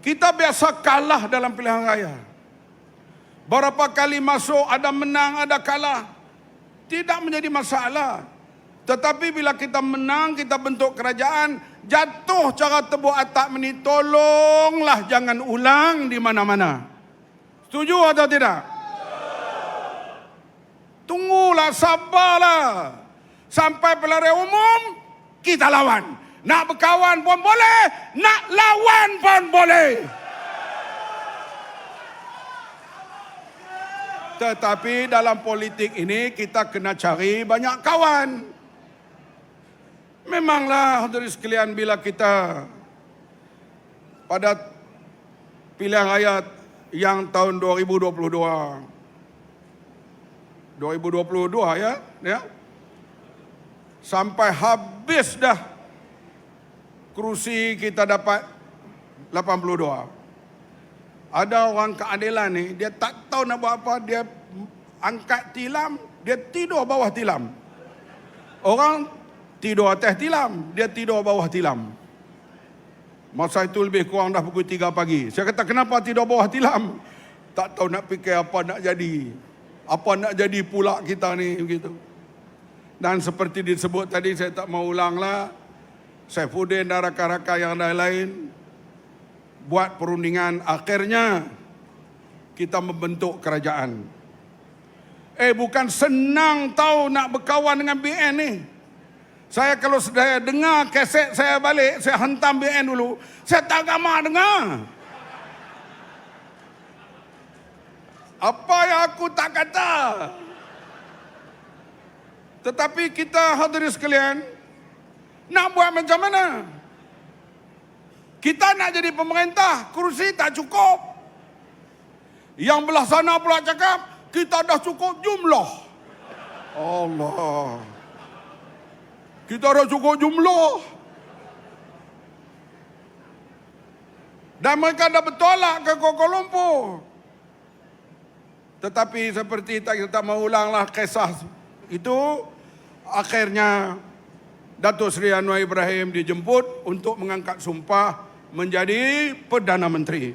Kita biasa kalah dalam pilihan raya. Berapa kali masuk, ada menang, ada kalah. Tidak menjadi masalah. Tetapi bila kita menang, kita bentuk kerajaan, jatuh cara tebuk atak ni, tolonglah jangan ulang di mana-mana. Setuju atau tidak? Tunggulah, sabarlah. Sampai pilihan raya umum, kita lawan. Nak berkawan pun boleh, nak lawan pun boleh. Tetapi dalam politik ini kita kena cari banyak kawan. Memanglah hadirin sekalian, bila kita pada pilihan raya yang tahun 2022 ya, sampai habis dah kerusi kita dapat 82. Ada orang keadilan ni, dia tak tahu nak buat apa, dia angkat tilam, dia tidur bawah tilam. Orang tidur atas tilam, dia tidur bawah tilam. Masa itu lebih kurang dah pukul 3 pagi. Saya kata, kenapa tidur bawah tilam? Tak tahu nak fikir apa nak jadi. Apa nak jadi pula kita ni, begitu. Dan seperti disebut tadi, saya tak mau ulanglah, Saifuddin dan rakan-rakan yang lain buat perundingan, akhirnya kita membentuk kerajaan. Bukan senang tahu nak berkawan dengan BN ni. Saya kalau saya dengar kaset saya balik, saya hentam BN dulu, saya tak gamar dengar. Apa yang aku tak kata. Tetapi kita hadirin sekalian, nak buat macam mana? Kita nak jadi pemerintah, kursi tak cukup. Yang belah sana pula cakap, kita dah cukup jumlah. Allah. Kita dah cukup jumlah. Dan mereka dah bertolak ke Kuala Lumpur. Tetapi seperti kita tak mau ulanglah kisah itu, akhirnya Datuk Seri Anwar Ibrahim dijemput untuk mengangkat sumpah menjadi Perdana Menteri.